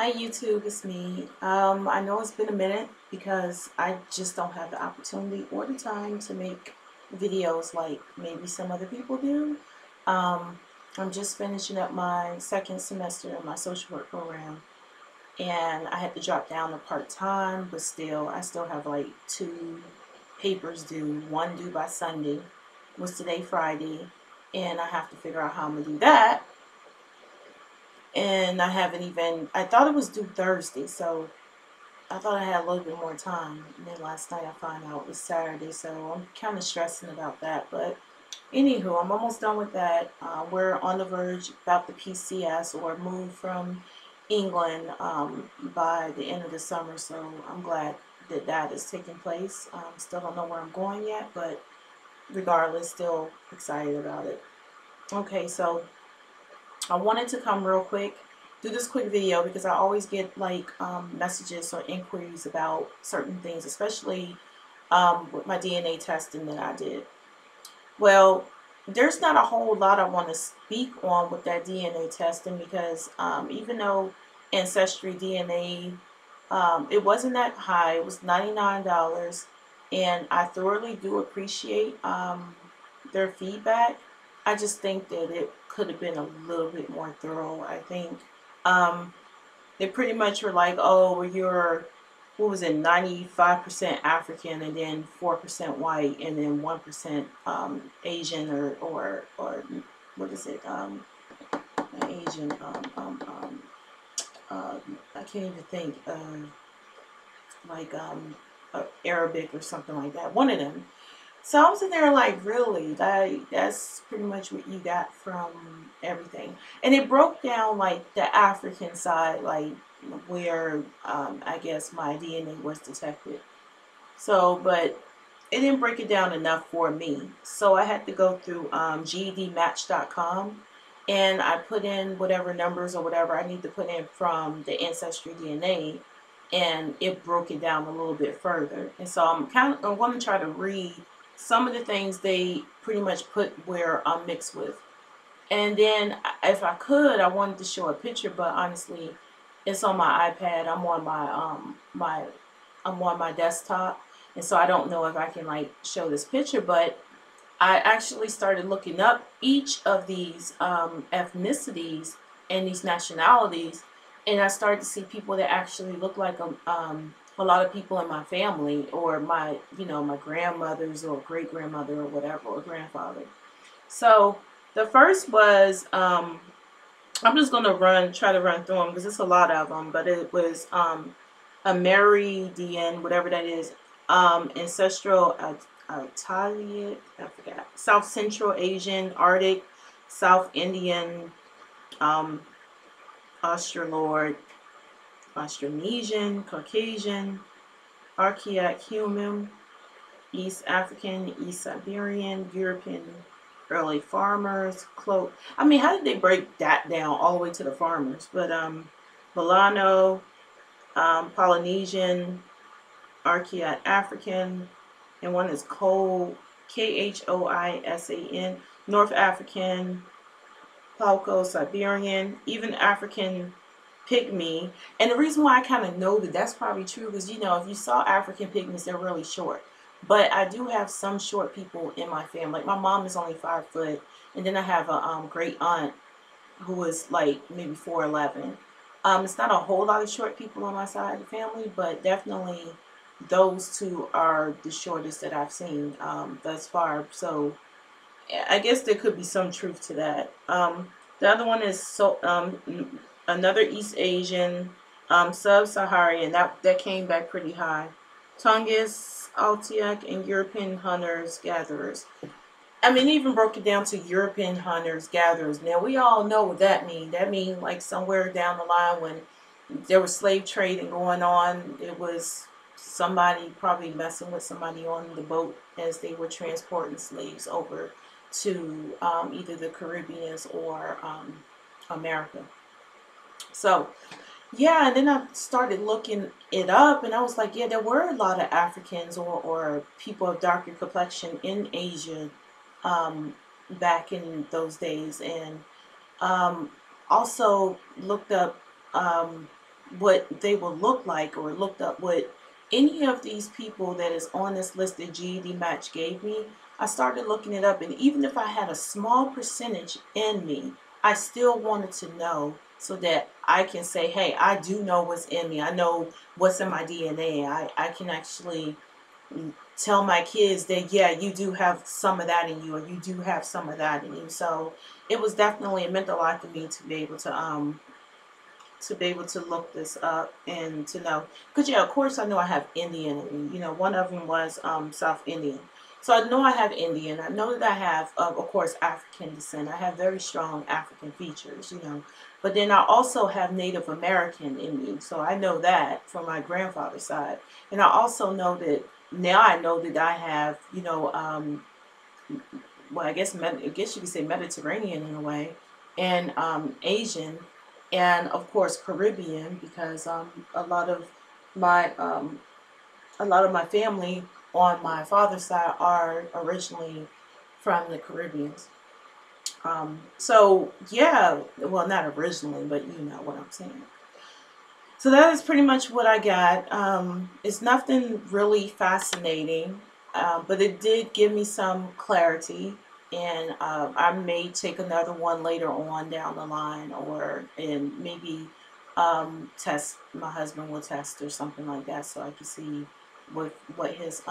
Hi YouTube, it's me. I know it's been a minute because I just don't have the opportunity or the time to make videos like maybe some other people do. Um, I'm just finishing up my second semester in my social work program, and I had to drop down to part-time, but still, I still have like two papers due, one due by Sunday, was today Friday, and I have to figure out how I'm gonna do that. And I haven't even, I thought it was due Thursday, so I thought I had a little bit more time. And then last night I found out it was Saturday, so I'm kind of stressing about that. But anywho, I'm almost done with that. We're on the verge about the PCS or move from England by the end of the summer, so I'm glad that that is taking place. Still don't know where I'm going yet, but regardless, still excited about it. Okay, so I wanted to come real quick, do this quick video because I always get like messages or inquiries about certain things, especially with my DNA testing that I did. Well, there's not a whole lot I want to speak on with that DNA testing because even though Ancestry DNA, it wasn't that high, it was $99, and I thoroughly do appreciate their feedback. I just think that it could have been a little bit more thorough. I think um, they pretty much were like, oh, well, you're, what was it, 95% African and then 4% white and then 1% Asian or what is it? Not Asian. I can't even think. Like Arabic or something like that. One of them. So I was in there like, really? That's pretty much what you got from everything. And it broke down like the African side, like where I guess my DNA was detected. So, but it didn't break it down enough for me. So I had to go through GEDmatch.com and I put in whatever numbers or whatever I need to put in from the Ancestry DNA, and it broke it down a little bit further. And so I want to try to read some of the things they pretty much put where I'm mixed with. And then if I could, I wanted to show a picture, but honestly, it's on my iPad. I'm on my desktop, and so I don't know if I can like show this picture, but I actually started looking up each of these ethnicities and these nationalities, and I started to see people that actually look like a lot of people in my family, or my, you know, my grandmothers or great grandmother or whatever, or grandfather. So the first was I'm just gonna try to run through them because it's a lot of them, but it was a Meridian, whatever that is, ancestral Italian, I forgot, South Central Asian, Arctic, South Indian, um, Australord, Austronesian, Caucasian, Archaic Human, East African, East Siberian, European, early farmers, I mean, how did they break that down all the way to the farmers? But Bolano, Polynesian, Archaean African, and one is Khoisan, North African, Palco Siberian, even African pygmy. And the reason why I kind of know that that's probably true is, you know, if you saw African pygmies, they're really short. But I do have some short people in my family. Like my mom is only 5 foot, and then I have a great aunt who is like maybe 4'11". It's not a whole lot of short people on my side of the family, but definitely those two are the shortest that I've seen thus far. So I guess there could be some truth to that. The other one is another East Asian, sub-Saharan. That came back pretty high. Tungus, Altiac, and European hunters gatherers. I mean, even broke it down to European hunters gatherers. Now we all know what that means. That means like somewhere down the line when there was slave trading going on, it was somebody probably messing with somebody on the boat as they were transporting slaves over to either the Caribbeans or America. So yeah, and then I started looking it up, and I was like, yeah, there were a lot of Africans or people of darker complexion in Asia um, back in those days, and um, also looked up what they will look like, or looked up what any of these people that is on this list that GED Match gave me. I started looking it up, and even if I had a small percentage in me, I still wanted to know so that I can say, hey, I do know what's in me. I know what's in my DNA. I can actually tell my kids that, yeah, you do have some of that in you, or you do have some of that in you. So it was definitely, it meant a lot to me to be able to look this up and to know, because yeah, of course I know I have Indian in me. You know, one of them was South Indian, so I know I have Indian. I know that I have of course African descent. I have very strong African features, you know, but then I also have Native American in me, so I know that from my grandfather's side. And I also know that now I know that I have, you know, well, I guess you could say Mediterranean in a way, and Asian, and of course Caribbean, because my um, a lot of my family on my father's side are originally from the Caribbean. So yeah, well, not originally, but you know what I'm saying. So that is pretty much what I got. It's nothing really fascinating, but it did give me some clarity, and I may take another one later on down the line, or and maybe test. My husband will test or something like that, so I can see what his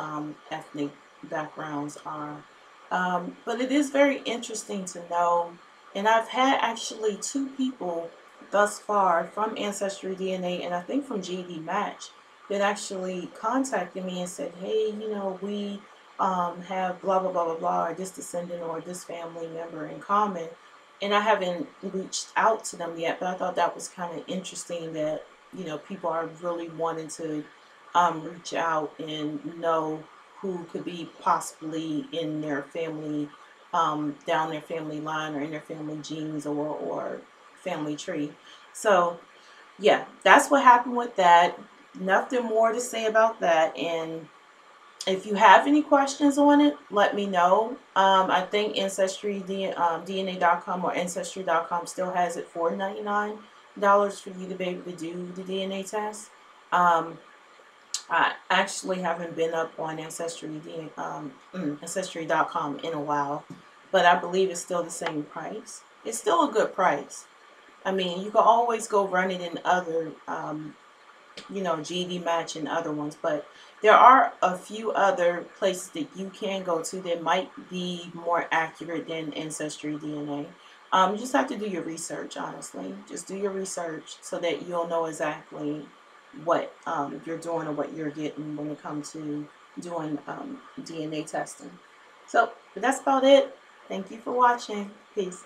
ethnic backgrounds are. But it is very interesting to know, and I've had actually two people thus far from Ancestry DNA, and I think from GD Match, that actually contacted me and said, hey, you know, we have blah, blah, blah, blah, blah, or this descendant or this family member in common. And I haven't reached out to them yet, but I thought that was kind of interesting that, you know, people are really wanting to reach out and know who could be possibly in their family, down their family line, or in their family genes, or family tree. So yeah, that's what happened with that. Nothing more to say about that. And if you have any questions on it, let me know. I think DNA.com or Ancestry.com still has it for $99 for you to be able to do the DNA test. Um, I actually haven't been up on Ancestry.com in a while, but I believe it's still the same price. It's still a good price. I mean, you can always go run it in other, you know, GD Match and other ones, but there are a few other places that you can go to that might be more accurate than Ancestry DNA. You just have to do your research, honestly. Just do your research so that you'll know exactly what you're doing or what you're getting when it comes to doing DNA testing. So that's about it. Thank you for watching. Peace.